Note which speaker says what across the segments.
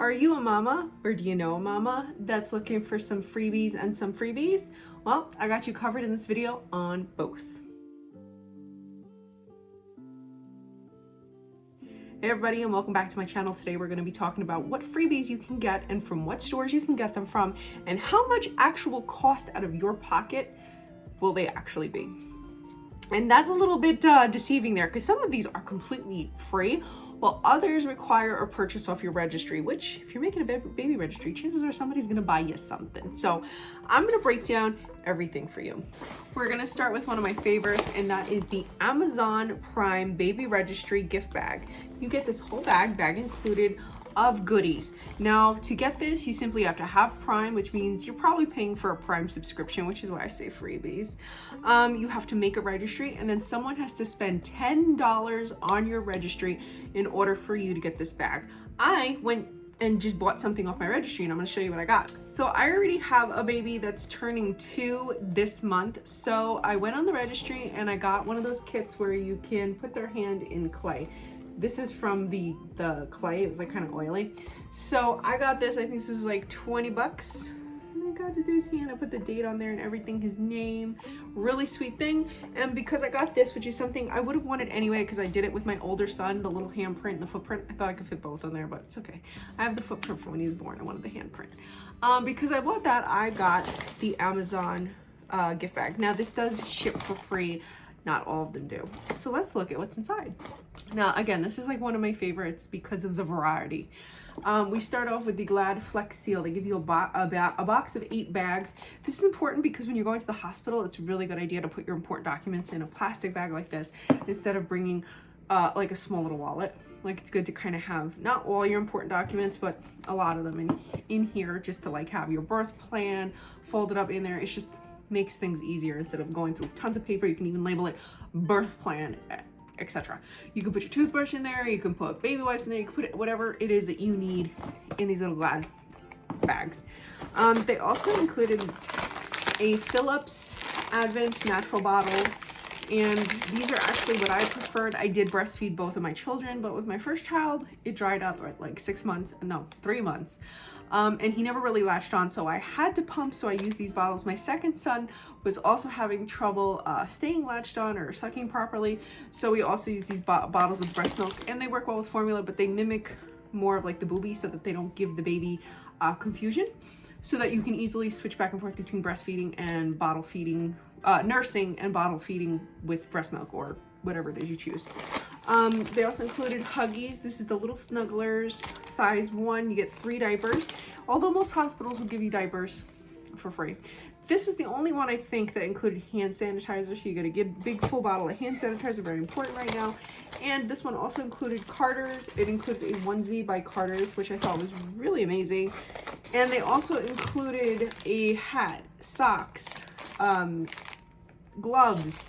Speaker 1: Are you a mama, or do you know a mama that's looking for some freebies and some freebies? Well, I got you covered in this video on both. Hey everybody, and welcome back to my channel. Today we're going to be talking about what freebies you can get and from what stores you can get them from, and how much actual cost out of your pocket will they actually be. And that's a little bit deceiving there, because some of these are completely free, while others require a purchase off your registry, which if you're making a baby registry, chances are somebody's gonna buy you something. So I'm gonna break down everything for you. We're gonna start with one of my favorites, and that is the Amazon Prime Baby Registry gift bag. You get this whole bag included, of goodies. Now, to get this, you simply have to have Prime, which means you're probably paying for a Prime subscription, which is why I say freebies. You have to make a registry, and then someone has to spend $10 on your registry in order for you to get this bag. I went and just bought something off my registry, and I'm gonna show you what I got. So I already have a baby that's turning 2 this month. So I went on the registry and I got one of those kits where you can put their hand in clay. This is from the clay. It was like kind of oily. So I got this, I think this was like 20 bucks. And I got to do his hand. I put the date on there and everything, his name. Really sweet thing. And because I got this, which is something I would have wanted anyway, because I did it with my older son, the little handprint and the footprint. I thought I could fit both on there, but it's okay. I have the footprint from when he was born. I wanted the handprint. Because I bought that, I got the Amazon gift bag. Now this does ship for free. Not all of them do. So let's look at what's inside. Now, again, this is like one of my favorites because of the variety. We start off with the Glad Flex Seal. They give you a box of 8 bags. This is important because when you're going to the hospital, it's a really good idea to put your important documents in a plastic bag like this instead of bringing like a small little wallet. Like, it's good to kind of have not all your important documents, but a lot of them in here, just to like have your birth plan folded up in there. It's just makes things easier instead of going through tons of paper. You can even label it birth plan, etc. You can put your toothbrush in there, you can put baby wipes in there, you can put it, whatever it is that you need in these little Glad bags. They also included a Philips Advent natural bottle, and these are actually what I preferred. I did breastfeed both of my children, but with my first child, it dried up at like 3 months. And he never really latched on, so I had to pump, so I used these bottles. My second son was also having trouble staying latched on or sucking properly, so we also use these bottles with breast milk, and they work well with formula, but they mimic more of like the boobie so that they don't give the baby confusion, so that you can easily switch back and forth between breastfeeding and bottle feeding, nursing and bottle feeding with breast milk or whatever it is you choose. They also included Huggies. This is the little snugglers, size 1. You get 3 diapers, although most hospitals will give you diapers for free. This is the only one I think that included hand sanitizer, so you get a big full bottle of hand sanitizer, very important right now. And this one also included Carter's. It included a onesie by Carter's, which I thought was really amazing. And they also included a hat, socks, gloves.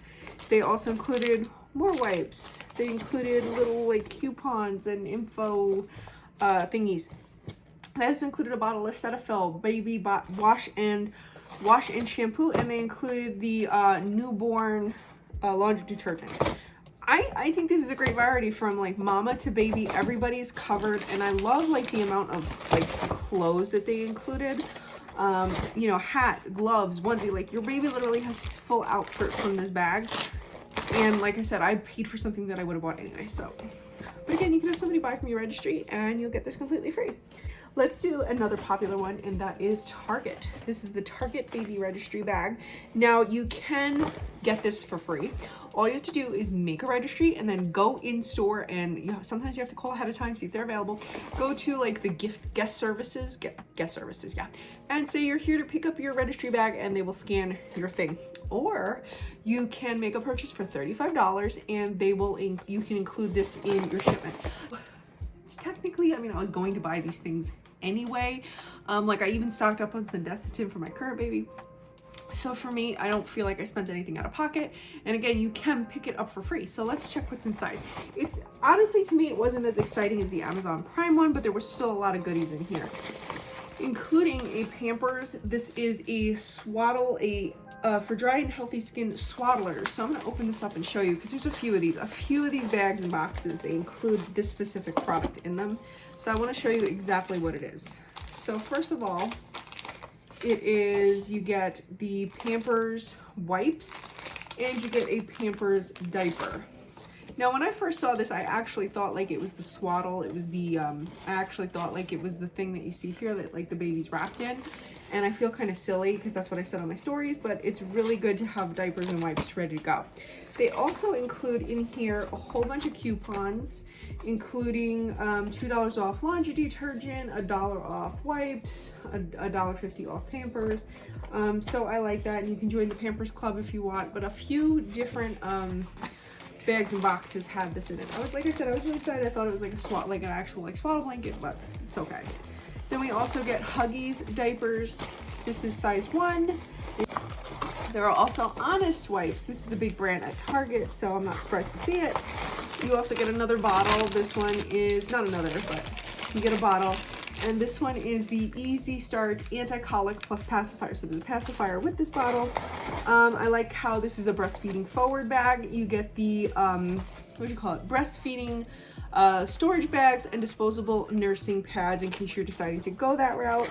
Speaker 1: They also included more wipes. They included little like coupons and info thingies. They also included a bottle of Cetaphil baby wash and shampoo, and they included the newborn laundry detergent. I think this is a great variety from like mama to baby. Everybody's covered, and I love like the amount of like clothes that they included. You know, hat, gloves, onesie. Like, your baby literally has his full outfit from this bag. And like I said, I paid for something that I would have bought anyway, so. But again, you can have somebody buy from your registry and you'll get this completely free. Let's do another popular one, and that is Target. This is the Target Baby Registry bag. Now, you can get this for free. All you have to do is make a registry and then go in store, and sometimes you have to call ahead of time, see if they're available. Go to like the guest services, yeah, and say you're here to pick up your registry bag, and they will scan your thing. Or you can make a purchase for $35, and you can include this in your shipment. It's technically, I mean, I was going to buy these things anyway. Like, I even stocked up on some Desitin for my current baby. So for me, I don't feel like I spent anything out of pocket. And again, you can pick it up for free. So let's check what's inside. It's honestly, to me, it wasn't as exciting as the Amazon Prime one, but there was still a lot of goodies in here, including a Pampers. This is a Swaddle, for dry and healthy skin swaddlers. So I'm gonna open this up and show you, because there's a few of these bags and boxes, they include this specific product in them. So I want to show you exactly what it is. So first of all, it is, you get the Pampers wipes and you get a Pampers diaper. Now, when I first saw this, I actually thought like it was the swaddle. It was the, I actually thought like it was the thing that you see here that like the baby's wrapped in. And I feel kind of silly because that's what I said on my stories, but it's really good to have diapers and wipes ready to go. They also include in here a whole bunch of coupons, including $2 off laundry detergent, $1 off wipes, $1.50 off Pampers. So I like that, and you can join the Pampers Club if you want, but a few different bags and boxes had this in it. Like I said, I was really excited. I thought it was like a like an actual like swaddle blanket, but it's okay. Then we also get Huggies Diapers. This is size 1. There are also Honest wipes. This is a big brand at Target, so I'm not surprised to see it. You also get another bottle. This one is not another, but you get a bottle. And this one is the Easy Start Anti-Colic plus Pacifier. So there's a pacifier with this bottle. I like how this is a breastfeeding forward bag. You get the, what do you call it? Breastfeeding storage bags and disposable nursing pads in case you're deciding to go that route.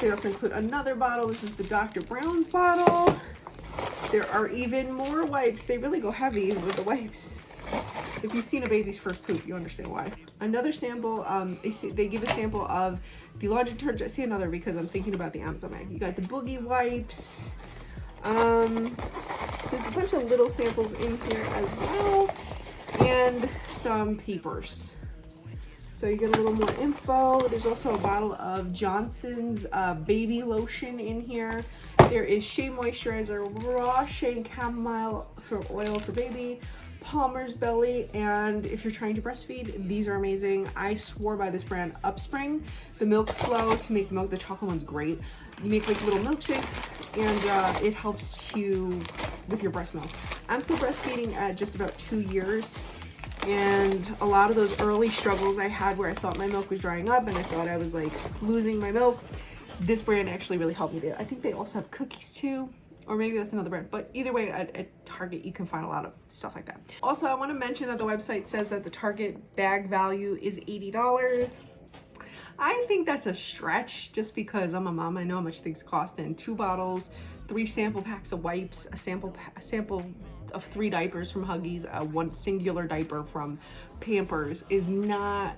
Speaker 1: They also include another bottle. This is the Dr. Brown's bottle. There are even more wipes. They really go heavy with the wipes. If you've seen a baby's first poop, you understand why. Another sample, they give a sample of the laundry detergent. I see another because I'm thinking about the Amazon bag. You got the boogie wipes. There's a bunch of little samples in here as well. And some papers. So you get a little more info. There's also a bottle of Johnson's baby lotion in here. There is Shea Moisturizer, Raw Shea Chamomile for oil for baby, Palmer's Belly, and if you're trying to breastfeed, these are amazing. I swore by this brand, Upspring. The milk flow to make milk, the chocolate one's great. You make like little milkshakes, and it helps you with your breast milk. I'm still breastfeeding at just about 2 years, and a lot of those early struggles I had where I thought my milk was drying up and I thought I was like losing my milk, this brand actually really helped me do it. I think they also have cookies too, or maybe that's another brand, but either way, at Target you can find a lot of stuff like that. Also, I want to mention that the website says that the Target bag value is $80. I think that's a stretch just because I'm a mom. I know how much things cost, and 2 bottles, 3 sample packs of wipes, a sample of 3 diapers from Huggies, 1 singular diaper from Pampers is not,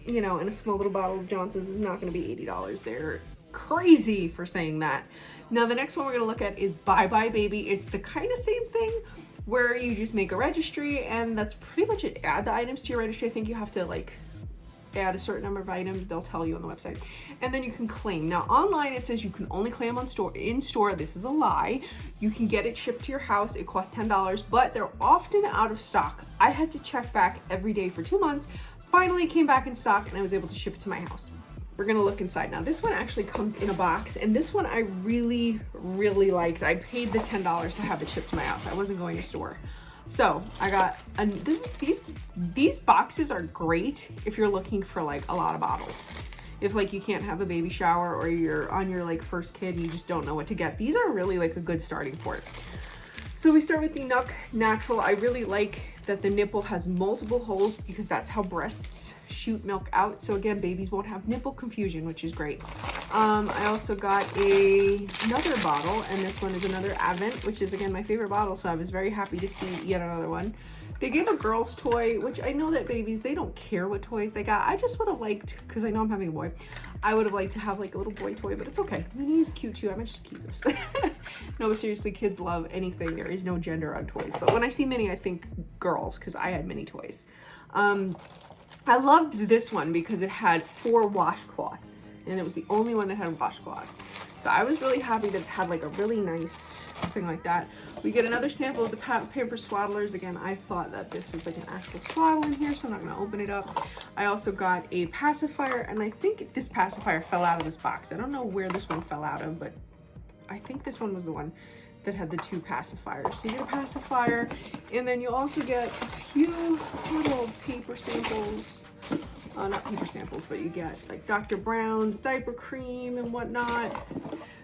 Speaker 1: you know, and a small little bottle of Johnson's is not going to be $80. They're crazy for saying that. Now the next one we're going to look at is Bye Bye Baby. It's the kind of same thing where you just make a registry and that's pretty much it. Add the items to your registry. I think you have to like add a certain number of items. They'll tell you on the website, and then you can claim. Now online it says you can only claim on in store. This is a lie. You can get it shipped to your house. It costs $10, but they're often out of stock. I had to check back every day for 2 months. Finally it came back in stock and I was able to ship it to my house. We're gonna look inside now. This one actually comes in a box, and this one I really liked. I paid the $10 to have it shipped to my house. I wasn't going to store. So I got, these boxes are great if you're looking for like a lot of bottles. If like you can't have a baby shower or you're on your like first kid, you just don't know what to get. These are really like a good starting point. So we start with the Nuck Natural. I really like that the nipple has multiple holes because that's how breasts shoot milk out. So again, babies won't have nipple confusion, which is great. I also got another bottle, and this one is another Advent, which is again my favorite bottle. So I was very happy to see yet another one. They gave a girl's toy, which I know that babies, they don't care what toys they got. I just would have liked, because I know I'm having a boy, I would have liked to have like a little boy toy, but it's okay. I mean, he's cute too. I might just keep this. No, but seriously, kids love anything. There is no gender on toys. But when I see mini, I think girls, because I had mini toys. I loved this one because it had 4 washcloths, and it was the only one that had washcloths. So I was really happy that it had like a really nice thing like that. We get another sample of the Pampers Swaddlers. Again, I thought that this was like an actual swaddle in here, so I'm not going to open it up. I also got a pacifier, and I think this pacifier fell out of this box. I don't know where this one fell out of, but I think this one was the one that had the 2 pacifiers. So you get a pacifier, and then you also get a few little paper samples. Not paper samples, but you get like Dr. Brown's diaper cream and whatnot.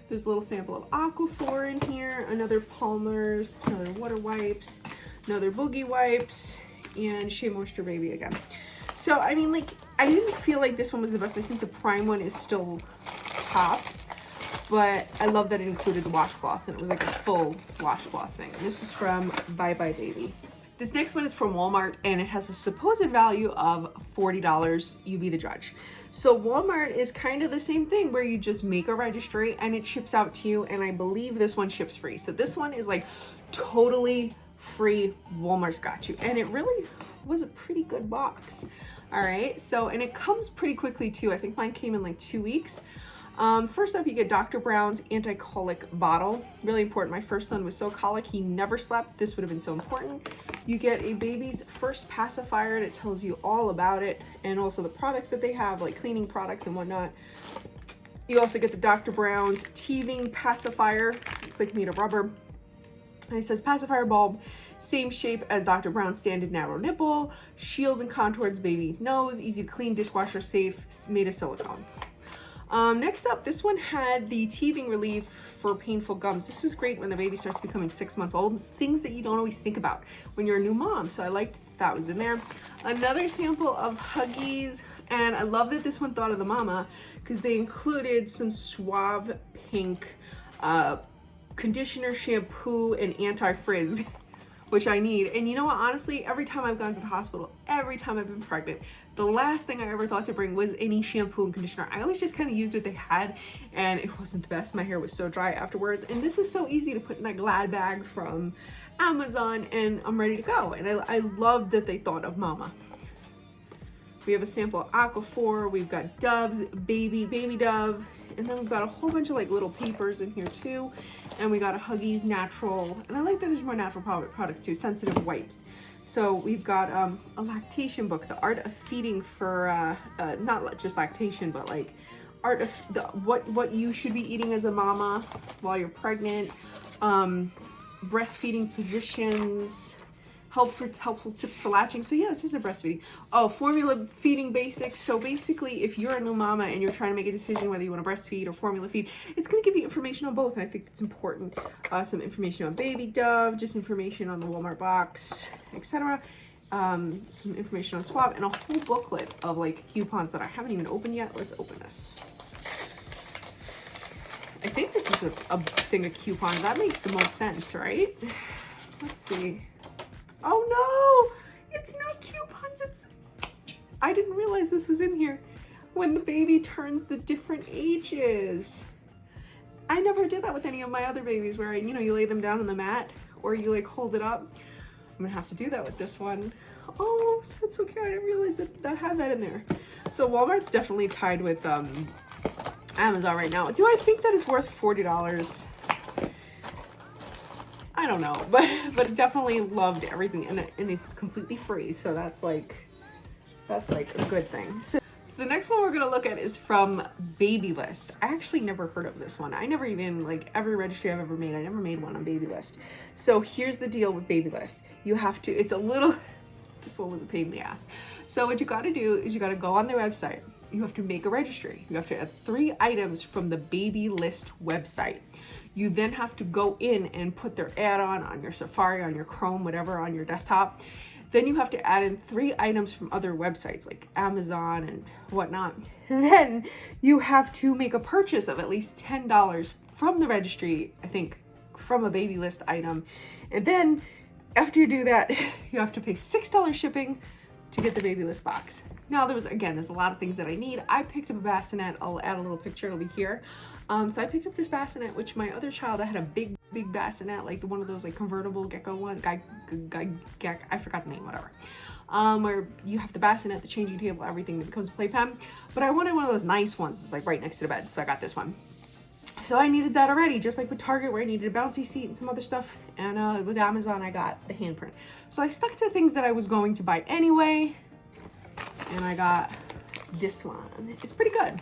Speaker 1: There's a little sample of Aquaphor in here, another Palmer's, another water wipes, another boogie wipes, and Shea Moisture Baby again. So I mean, like, I didn't feel like this one was the best. I think the prime one is still tops, but I love that it included the washcloth and it was like a full washcloth thing. This is from Bye Bye Baby. This next one is from Walmart and it has a supposed value of $40. You be the judge. So Walmart is kind of the same thing where you just make a registry and it ships out to you, and I believe this one ships free. So this one is like totally free. Walmart's got you, and it really was a pretty good box. All right, so, and it comes pretty quickly too. I think mine came in like 2 weeks. First up, you get Dr. Brown's Anti-Colic bottle. Really important. My first son was so colic, he never slept. This would have been so important. You get a baby's first pacifier, and it tells you all about it, and also the products that they have, like cleaning products and whatnot. You also get the Dr. Brown's teething pacifier. It's like made of rubber. And it says pacifier bulb, same shape as Dr. Brown's standard narrow nipple, shields and contours baby's nose, easy to clean, dishwasher safe, made of silicone. Next up, this one had the teething relief for painful gums. This is great when the baby starts becoming 6 months old. It's things that you don't always think about when you're a new mom. So I liked that was in there. Another sample of Huggies. And I love that this one thought of the mama because they included some Suave Pink conditioner, shampoo, and anti-frizz, which I need. And you know what, honestly, every time I've gone to the hospital, every time I've been pregnant, the last thing I ever thought to bring was any shampoo and conditioner. I always just kind of used what they had, and it wasn't the best. My hair was so dry afterwards. And this is so easy to put in that Glad bag from Amazon, and I'm ready to go. And I love that they thought of mama. We have a sample of Aquaphor. We've got Dove's baby Dove. And then we've got a whole bunch of like little papers in here too. And we got a Huggies natural. And I like that there's more natural products too. Sensitive wipes. So we've got a lactation book, The Art of Feeding for, not just lactation, but like art of what you should be eating as a mama while you're pregnant. Breastfeeding positions. Helpful tips for latching. So yeah, this is a breastfeeding. Oh, formula feeding basics. So basically, if you're a new mama and you're trying to make a decision whether you want to breastfeed or formula feed, it's going to give you information on both, and I think it's important. Some information on Baby Dove, just information on the Walmart box, etc. Some information on Suave, and a whole booklet of like coupons that I haven't even opened yet. Let's open this. I think this is a thing of coupons. That makes the most sense, right? Let's see. Oh no, it's not coupons, I didn't realize this was in here. When the baby turns the different ages. I never did that with any of my other babies where, you lay them down on the mat or you like hold it up. I'm gonna have to do that with this one. Oh, that's okay, I didn't realize that had that in there. So Walmart's definitely tied with Amazon right now. Do I think that it's worth $40? I don't know, but definitely loved everything in it, and it's completely free, so that's like a good thing. So the next one we're gonna look at is from Baby List. I actually never heard of this one. I never even, like every registry I've ever made, I never made one on Baby List. So here's the deal with Baby List. You have to, it's a little, this one was a pain in the ass. So what you gotta do is you gotta go on their website. You have to make a registry. You have to add 3 items from the Baby List website. You then have to go in and put their add-on on your Safari, on your Chrome, whatever, on your desktop. Then you have to add in 3 items from other websites like Amazon and whatnot. And then you have to make a purchase of at least $10 from the registry, I think, from a Baby List item. And then after you do that, you have to pay $6 shipping to get the Baby List box. Now there's a lot of things that I need. I picked up a bassinet. I'll add a little picture, it'll be here. So I picked up this bassinet, which my other child, I had a big bassinet, like one of those like convertible gecko one, I forgot the name, whatever. Where you have the bassinet, the changing table, everything that becomes a playpen. But I wanted one of those nice ones, like right next to the bed, so I got this one. So I needed that already, just like with Target where I needed a bouncy seat and some other stuff. And with Amazon, I got the handprint. So I stuck to things that I was going to buy anyway. And I got this one. It's pretty good.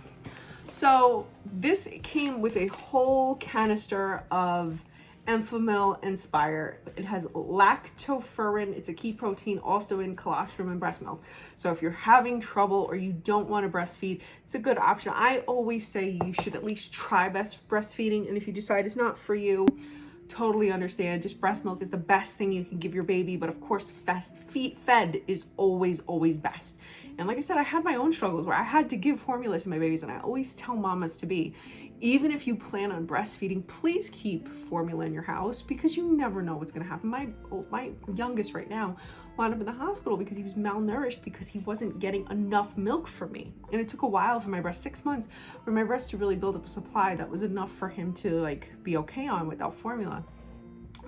Speaker 1: So this came with a whole canister of Enfamil Inspire. It has lactoferrin. It's a key protein also in colostrum and breast milk. So if you're having trouble or you don't want to breastfeed, it's a good option. I always say you should at least try breastfeeding. And if you decide it's not for you, totally understand. Just breast milk is the best thing you can give your baby. But of course, fed is always best. And like I said, I had my own struggles where I had to give formula to my babies, and I always tell mamas to be, even if you plan on breastfeeding, please keep formula in your house because you never know what's going to happen. My youngest right now wound up in the hospital because he was malnourished because he wasn't getting enough milk from me. And it took a while for my breast, 6 months, for my breast to really build up a supply that was enough for him to like be okay on without formula.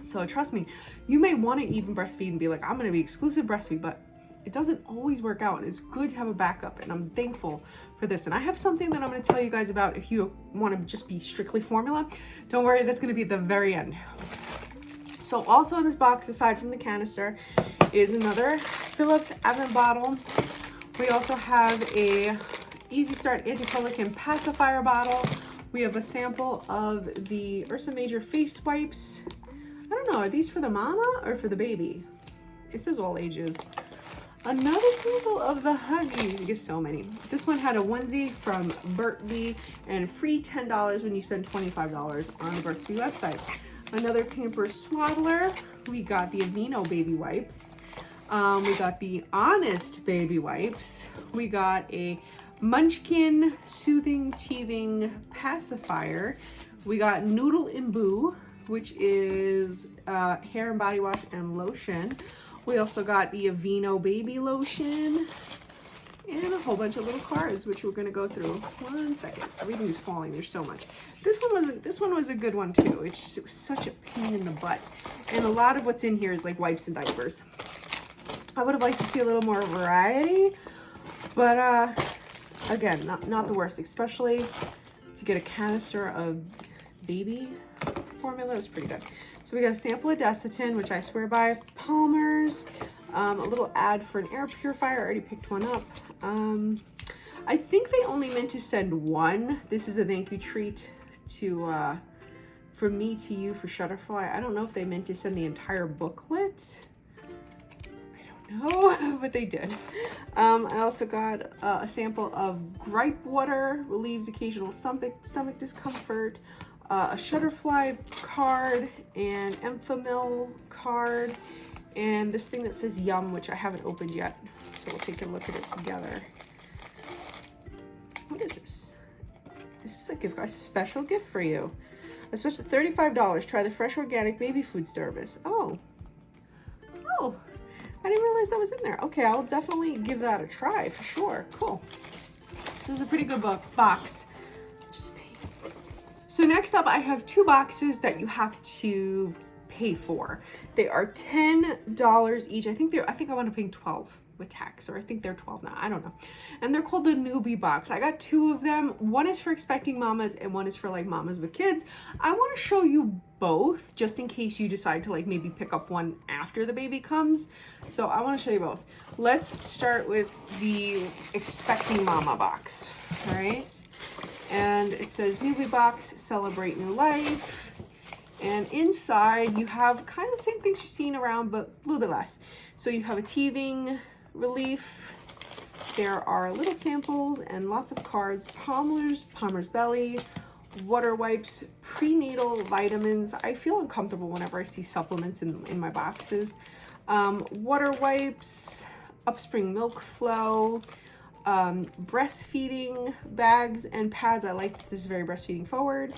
Speaker 1: So trust me, you may want to even breastfeed and be like, I'm going to be exclusive breastfeed, but it doesn't always work out, and it's good to have a backup, and I'm thankful for this. And I have something that I'm going to tell you guys about if you want to just be strictly formula. Don't worry, that's going to be at the very end. So also in this box, aside from the canister, is another Philips Advent bottle. We also have a Easy Start Anti-Colic and Pacifier bottle. We have a sample of the Ursa Major face wipes. I don't know, are these for the mama or for the baby? It says all ages. Another sample of the Huggies. You get so many. This one had a onesie from Burt's Bees and free $10 when you spend $25 on the Burt's Bees website. Another Pampers Swaddler. We got the Aveeno baby wipes. We got the Honest baby wipes. We got a Munchkin Soothing Teething Pacifier. We got Noodle and Boo, which is hair and body wash and lotion. We also got the Aveeno baby lotion and a whole bunch of little cards, which we're going to go through. 1 second. Everything is falling. There's so much. This one was a good one too. It was such a pain in the butt. And a lot of what's in here is like wipes and diapers. I would have liked to see a little more variety, but again, not the worst, especially to get a canister of baby formula. Is pretty good. So we got a sample of Desitin, which I swear by. Palmer's, a little ad for an air purifier. I already picked one up. I think they only meant to send one. This is a thank you treat to from me to you for Shutterfly. I don't know if they meant to send the entire booklet. I don't know, but they did. I also got a sample of gripe water, relieves occasional stomach discomfort. A Shutterfly card, and Enfamil card, and this thing that says Yum, which I haven't opened yet, so we'll take a look at it together. What is this? This is a special gift for you. A special $35. Try the fresh organic baby food service. Oh, I didn't realize that was in there. Okay, I'll definitely give that a try for sure. Cool. So it's a pretty good box. So next up, I have 2 boxes that you have to pay for. They are $10 each. I think I wound up paying 12 with tax, or I think they're 12 now. I don't know. And they're called the Newbie Box. I got 2 of them. One is for expecting mamas and one is for like mamas with kids. I want to show you both just in case you decide to like maybe pick up one after the baby comes. So I want to show you both. Let's start with the expecting mama box. All right. And it says Newbie Box, celebrate new life. And inside you have kind of the same things you're seeing around, but a little bit less. So you have a teething relief. There are little samples and lots of cards. Palmer's Belly, water wipes, prenatal vitamins. I feel uncomfortable whenever I see supplements in my boxes. Water wipes, Upspring Milk Flow, breastfeeding bags and pads. I like this is very breastfeeding forward.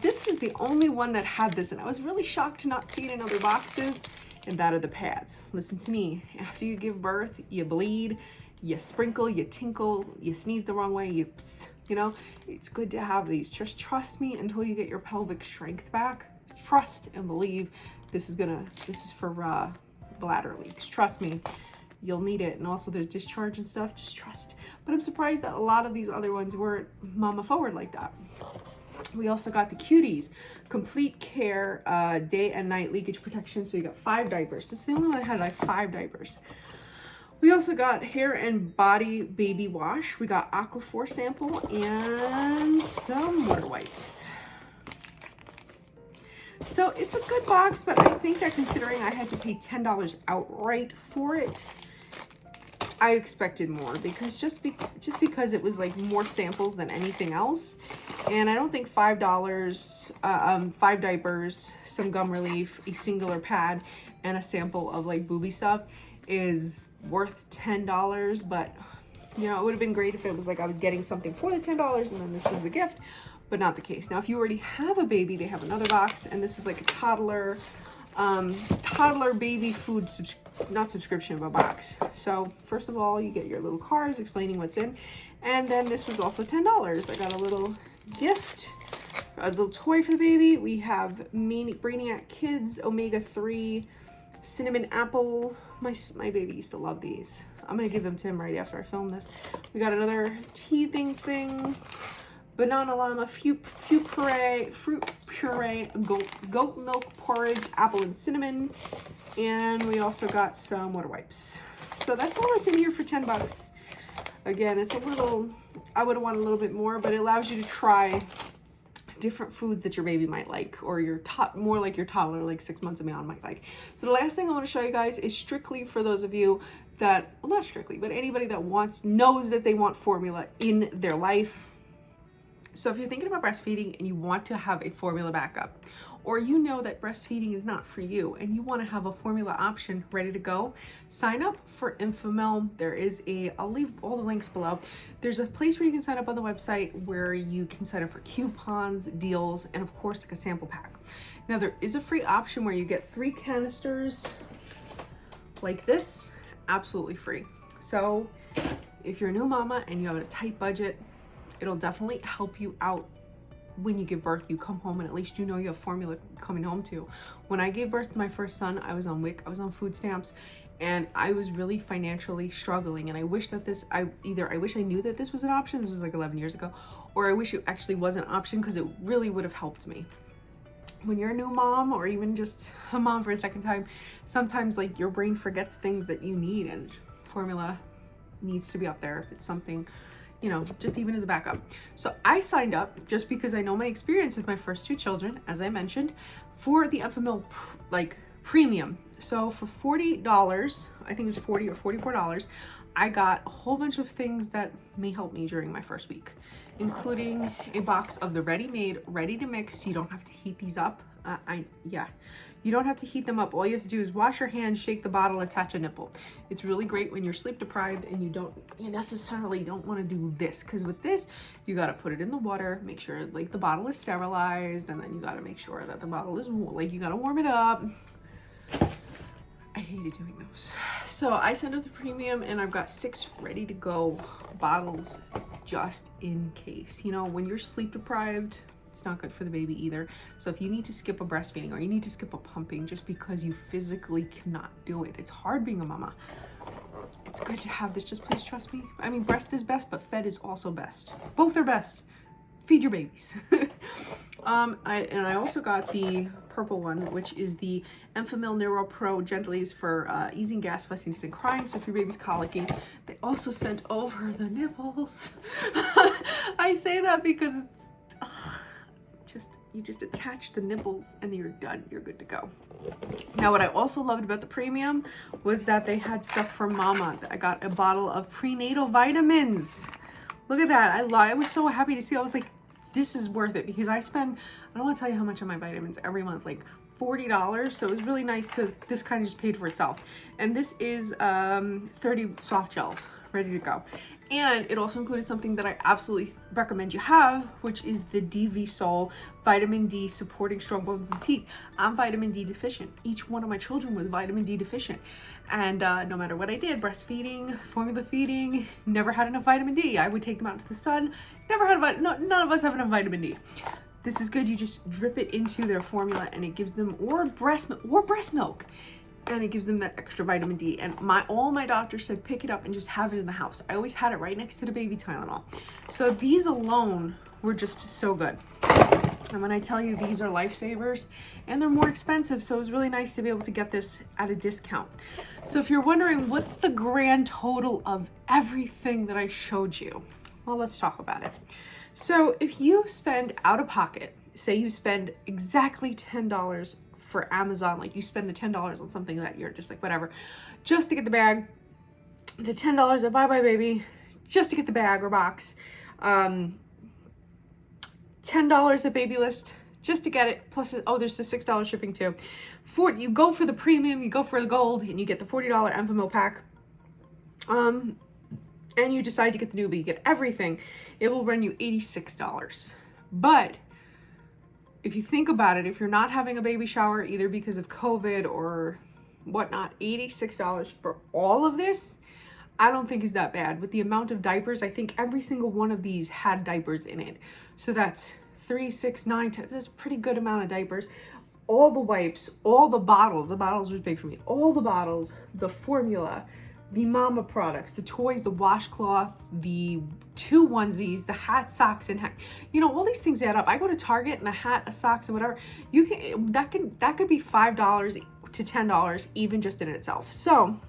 Speaker 1: This is the only one that had this, and I was really shocked to not see it in other boxes, and that are the pads. Listen to me, after you give birth, you bleed, you sprinkle, you tinkle, you sneeze the wrong way, you know, it's good to have these. Just trust me until you get your pelvic strength back. Trust and believe. This is for bladder leaks. Trust me. You'll need it. And also there's discharge and stuff. Just trust. But I'm surprised that a lot of these other ones weren't mama forward like that. We also got the Cuties complete care day and night leakage protection. So you got 5 diapers. It's the only one that had like 5 diapers. We also got hair and body baby wash. We got Aquaphor sample and some water wipes. So it's a good box, but I think that considering I had to pay $10 outright for it, I expected more, because just because it was like more samples than anything else. And I don't think $5, 5 diapers, some gum relief, a singular pad, and a sample of like booby stuff is worth $10. But You know, it would have been great if it was like I was getting something for the $10 and then this was the gift, but not the case. Now, if you already have a baby, they have another box, and this is like a toddler baby food, not subscription, but box. So first of all, you get your little cards explaining what's in, and then this was also $10. I got a little gift, a little toy for the baby. We have Brainiac Kids Omega-3 Cinnamon Apple. My baby used to love these. I'm gonna give them to him right after I film this. We got another teething thing, banana llama, fruit puree, goat milk porridge, apple and cinnamon, and we also got some water wipes. So that's all that's in here for $10. Again, it's a little, I would have wanted a little bit more, but it allows you to try different foods that your baby might like, or your more like your toddler, like 6 months and beyond, might like. So the last thing I want to show you guys is strictly for those of you that, well, not strictly, but anybody that knows that they want formula in their life. So if you're thinking about breastfeeding and you want to have a formula backup, or you know that breastfeeding is not for you and you want to have a formula option ready to go, sign up for Infamil. I'll leave all the links below. There's a place where you can sign up on the website where you can sign up for coupons, deals, and of course like a sample pack. Now there is a free option where you get 3 canisters like this, absolutely free. So if you're a new mama and you have a tight budget, it'll definitely help you out. When you give birth, you come home and at least you know you have formula coming home to. When I gave birth to my first son, I was on WIC, I was on food stamps, and I was really financially struggling. And I wish that I wish I knew that this was an option. This was like 11 years ago, or I wish it actually was an option, because it really would have helped me. When you're a new mom, or even just a mom for a second time, sometimes like your brain forgets things that you need, and formula needs to be up there if it's something, you know, just even as a backup. So I signed up just because I know my experience with my first 2 children, as I mentioned, for the Infamil like premium. So for $40, I think it was $40 or $44, I got a whole bunch of things that may help me during my first week, including a box of the ready-made, ready to mix. You don't have to heat these up. You don't have to heat them up. All you have to do is wash your hands, shake the bottle, attach a nipple. It's really great when you're sleep deprived and you necessarily don't want to do this, because with this, you got to put it in the water, make sure like the bottle is sterilized, and then you got to make sure that the bottle is like, you got to warm it up. I hated doing those. So I signed up the premium, and I've got 6 ready to go bottles just in case. You know, when you're sleep deprived, it's not good for the baby either. So if you need to skip a breastfeeding, or you need to skip a pumping just because you physically cannot do it, it's hard being a mama, it's good to have this. Just please trust me. I mean, breast is best, but fed is also best. Both are best. Feed your babies. I also got the purple one, which is the Enfamil Neuro Pro Gentlies for easing gas, fussiness, and crying. So if your baby's colicking, they also sent over the nipples. I say that because it's you just attach the nipples and you're done. You're good to go. Now, what I also loved about the premium was that they had stuff for mama. I got a bottle of prenatal vitamins. Look at that. I was so happy to see. I was like, this is worth it, because I don't want to tell you how much on my vitamins every month, like $40. So it was really nice this kind of just paid for itself. And this is 30 soft gels ready to go. And it also included something that I absolutely recommend you have, which is the DV Sol Vitamin D Supporting Strong Bones and Teeth. I'm vitamin D deficient. Each one of my children was vitamin D deficient. And no matter what I did, breastfeeding, formula feeding, never had enough vitamin D. I would take them out into the sun. Never had none of us have enough vitamin D. This is good. You just drip it into their formula, and it gives them, or breast milk. And it gives them that extra vitamin D. And all my doctors said, pick it up and just have it in the house. I always had it right next to the baby Tylenol. So these alone were just so good. And when I tell you, these are lifesavers, and they're more expensive, so it was really nice to be able to get this at a discount. So if you're wondering what's the grand total of everything that I showed you, well, let's talk about it. So if you spend out of pocket, say you spend exactly $10 for Amazon, like you spend the $10 on something that you're just like, whatever, just to get the bag, the $10 at Bye Bye Baby, just to get the bag or box, $10 at Baby List, just to get it, plus, oh, there's the $6 shipping too. You go for the premium, you go for the gold, and you get the $40 Enfamil pack. and you decide to get the Newbie, you get everything, it will run you $86. But if you think about it, if you're not having a baby shower, either because of COVID or whatnot, $86 for all of this, I don't think is that bad. With the amount of diapers, I think every single one of these had diapers in it. So that's 3, 6, 9, 10, that's a pretty good amount of diapers. All the wipes, all the bottles was big for me. All the bottles, the formula, the mama products, the toys, the washcloth, the 2 onesies, the hat, socks, and hat. You know, all these things add up. I go to Target and a hat, a socks, and whatever. You can that could be $5 to $10 even just in itself. So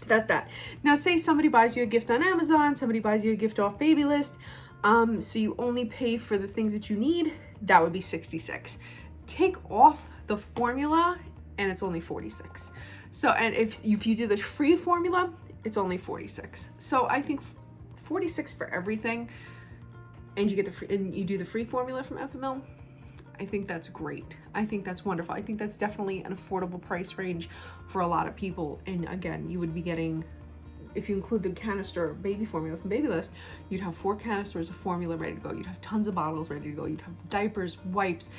Speaker 1: that's that. Now, say somebody buys you a gift on Amazon, somebody buys you a gift off Baby List, so you only pay for the things that you need. That would be $66. Take off the formula, and it's only $46. So, and if you do the free formula, it's only $46. So I think $46 for everything, and you get the free, and you do the free formula from FML. I think that's great. I think that's wonderful. I think that's definitely an affordable price range for a lot of people. And again, you would be getting, if you include the canister baby formula from Baby List, you'd have 4 canisters of formula ready to go. You'd have tons of bottles ready to go. You'd have diapers, wipes,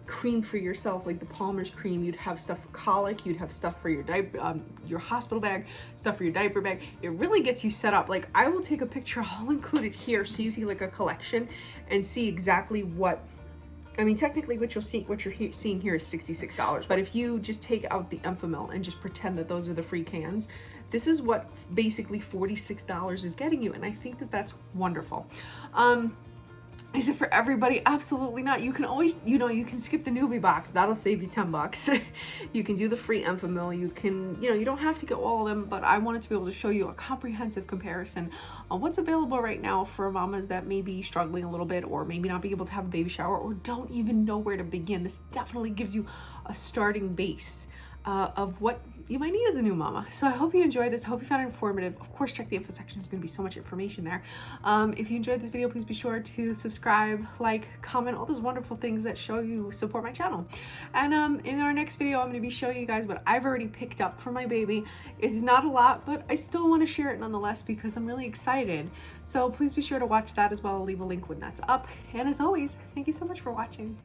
Speaker 1: cream for yourself, like the Palmer's cream. You'd have stuff for colic. You'd have stuff for your diaper, your hospital bag, stuff for your diaper bag. It really gets you set up. Like, I will take a picture. I'll include it here so you see like a collection and see exactly what. I mean, technically, what you're seeing here is $66. But if you just take out the Enfamil and just pretend that those are the free cans, this is what basically $46 is getting you, and I think that that's wonderful. Is it for everybody? Absolutely not. You can always, you can skip the Newbie Box. That'll save you $10. You can do the free Enfamil. You can, you don't have to get all of them, but I wanted to be able to show you a comprehensive comparison on what's available right now for mamas that may be struggling a little bit, or maybe not be able to have a baby shower, or don't even know where to begin. This definitely gives you a starting base of what you might need as a new mama. So I hope you enjoyed this. I hope you found it informative. Of course, check the info section. There's going to be so much information there. If you enjoyed this video, please be sure to subscribe, like, comment, all those wonderful things that show you support my channel. And in our next video, I'm going to be showing you guys what I've already picked up for my baby. It's not a lot, but I still want to share it nonetheless because I'm really excited. So please be sure to watch that as well. I'll leave a link when that's up. And as always, thank you so much for watching.